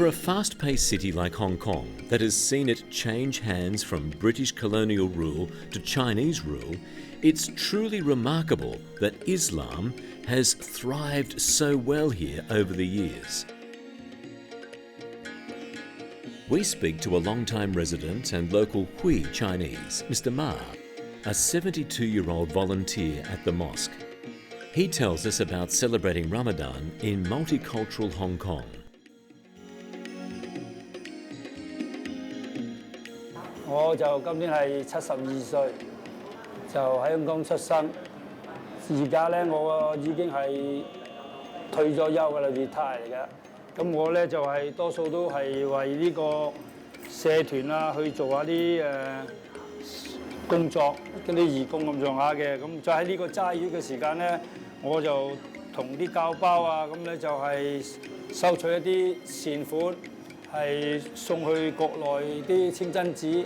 For a fast-paced city like Hong Kong that has seen it change hands from British colonial rule to Chinese rule, it's truly remarkable that Islam has thrived so well here over the years. We speak to a long-time resident and local Hui Chinese, Mr. Ma, a 72-year-old volunteer at the mosque. He tells us about celebrating Ramadan in multicultural Hong Kong. I今年係72歲，就喺香港出生。而家咧，我已經係退咗休㗎啦 ，retire 嚟㗎。咁我咧就係多數都係為呢個社團啦去做下啲工作，嗰啲義工咁上下嘅。咁再喺呢個齋月嘅時間咧，我就同啲教包啊，咁咧就係收取一啲善款。係送去國內啲清真寺，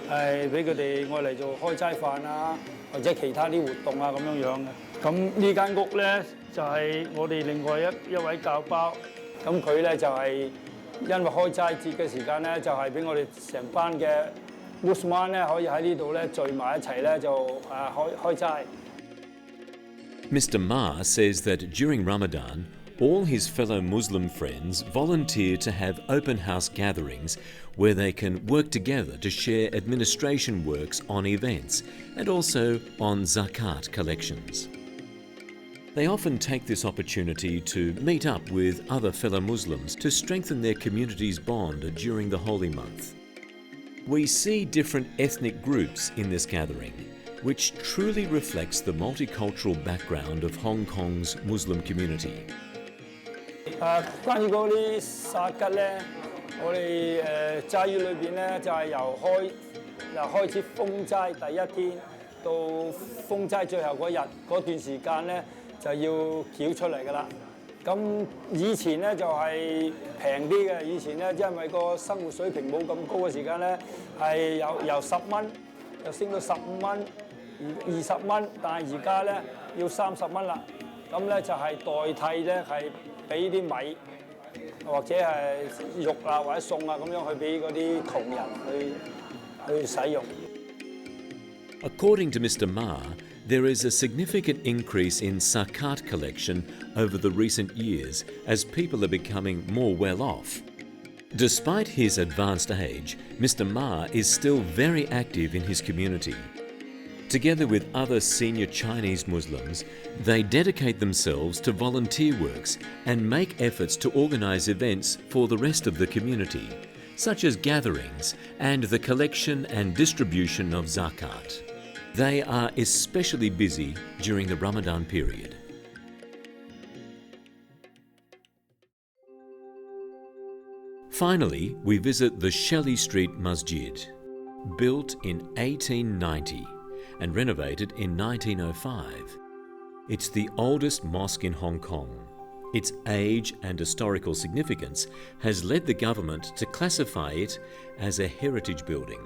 係俾佢哋愛嚟做開齋飯啊，或者其他啲活動啊咁樣樣嘅。咁呢間屋咧就係我哋另外一位教包，咁佢咧就係因為開齋節嘅時間咧，就係俾我哋成班嘅 Muslim 咧可以喺呢度咧聚埋一齊咧就開齋。Mr. Ma says that during Ramadan, all his fellow Muslim friends volunteer to have open house gatherings where they can work together to share administration works on events and also on zakat collections. They often take this opportunity to meet up with other fellow Muslims to strengthen their community's bond during the holy month. We see different ethnic groups in this gathering, which truly reflects the multicultural background of Hong Kong's Muslim community. 關於嗰啲殺吉咧，我哋齋月裏邊咧就係由開始封齋第一天到封齋最後嗰日嗰段時間咧就要繳出嚟㗎啦。咁以前咧就係平啲嘅，以前咧因為個生活水平冇咁高嘅時間咧係由10蚊又升到15蚊、20蚊，但係而家咧要30蚊啦。咁咧就係代替咧係。俾啲米或者係肉啊或者餸啊咁樣去俾嗰啲窮人去使用。According to Mr. Ma, there is a significant increase in zakat collection over the recent years as people are becoming more well off. Despite his advanced age, Mr. Ma is still very active in his community. Together with other senior Chinese Muslims, they dedicate themselves to volunteer works and make efforts to organise events for the rest of the community, such as gatherings and the collection and distribution of zakat. They are especially busy during the Ramadan period. Finally, we visit the Shelley Street Masjid, built in 1890. And renovated in 1905. It's the oldest mosque in Hong Kong. Its age and historical significance has led the government to classify it as a heritage building.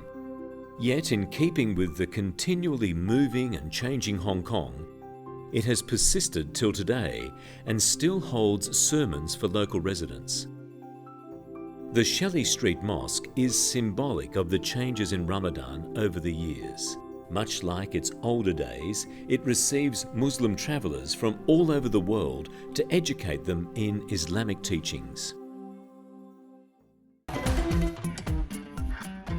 Yet, in keeping with the continually moving and changing Hong Kong, it has persisted till today and still holds sermons for local residents. The Shelley Street Mosque is symbolic of the changes in Ramadan over the years. Much like its older days, it receives Muslim travellers from all over the world to educate them in Islamic teachings.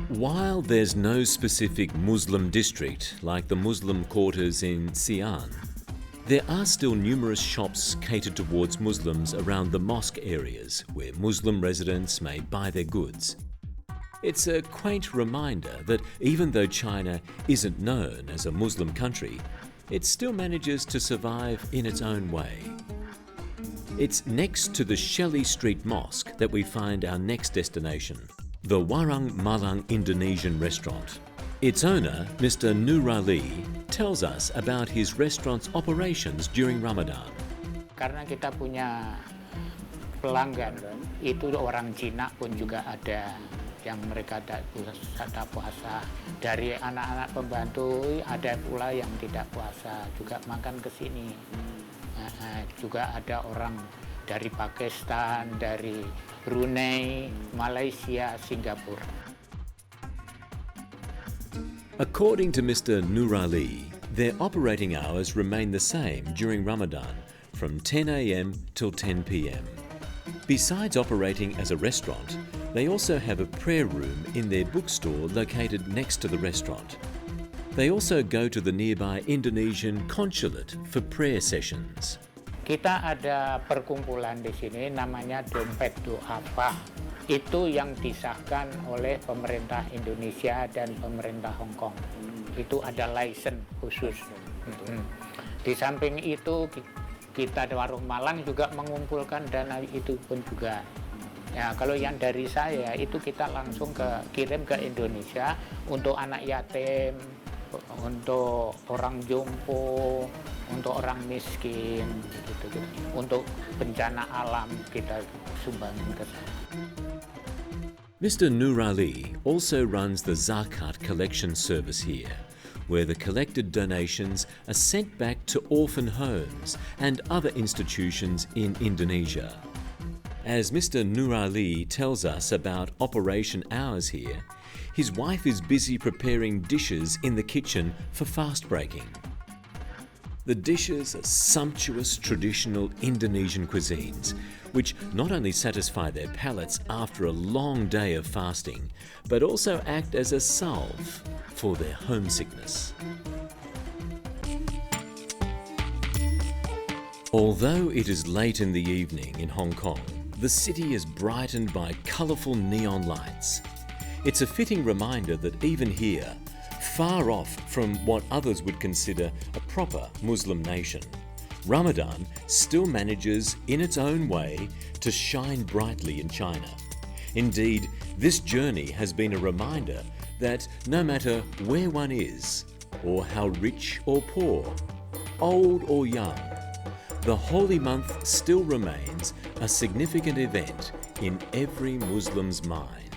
While there's no specific Muslim district like the Muslim quarters in Xi'an, there are still numerous shops catered towards Muslims around the mosque areas where Muslim residents may buy their goods. It's a quaint reminder that even though China isn't known as a Muslim country, it still manages to survive in its own way. It's next to the Shelley Street Mosque that we find our next destination, the Warung Malang Indonesian Restaurant. Its owner, Mr. Nurali, tells us about his restaurant's operations during Ramadan. Karena kita punya pelanggan, itu orang Cina pun juga ada. Yang mereka ada puasa, dari anak-anak pembantu ada pula yang tidak puasa juga makan ke sini. Juga ada orang dari Pakistan, dari Brunei, Malaysia, Singapura. According to Mr. Nurali, their operating hours remain the same during Ramadan, from 10 a.m. till 10 p.m. Besides operating as a restaurant, they also have a prayer room in their bookstore located next to the restaurant. They also go to the nearby Indonesian consulate for prayer sessions. Kita ada perkumpulan di sini namanya Dompet Duafa. Itu yang disahkan oleh pemerintah Indonesia dan pemerintah Hong Kong. Itu ada license khusus. Di samping itu kita di Warung Malang juga mengumpulkan dana itu pun juga. Ya, kalau yang dari saya itu kita langsung kirim ke Indonesia untuk anak yatim, untuk orang jompo, untuk orang miskin, gitu. Untuk bencana alam kita sumbangin ke sana. Mr. Nurali also runs the Zakat collection service here, where the collected donations are sent back to orphan homes and other institutions in Indonesia. As Mr. Nurali tells us about operation hours here, his wife is busy preparing dishes in the kitchen for fast breaking. The dishes are sumptuous traditional Indonesian cuisines, which not only satisfy their palates after a long day of fasting, but also act as a salve for their homesickness. Although it is late in the evening in Hong Kong, the city is brightened by colourful neon lights. It's a fitting reminder that even here, far off from what others would consider a proper Muslim nation, Ramadan still manages in its own way to shine brightly in China. Indeed, this journey has been a reminder that no matter where one is, or how rich or poor, old or young, the holy month still remains a significant event in every Muslim's mind.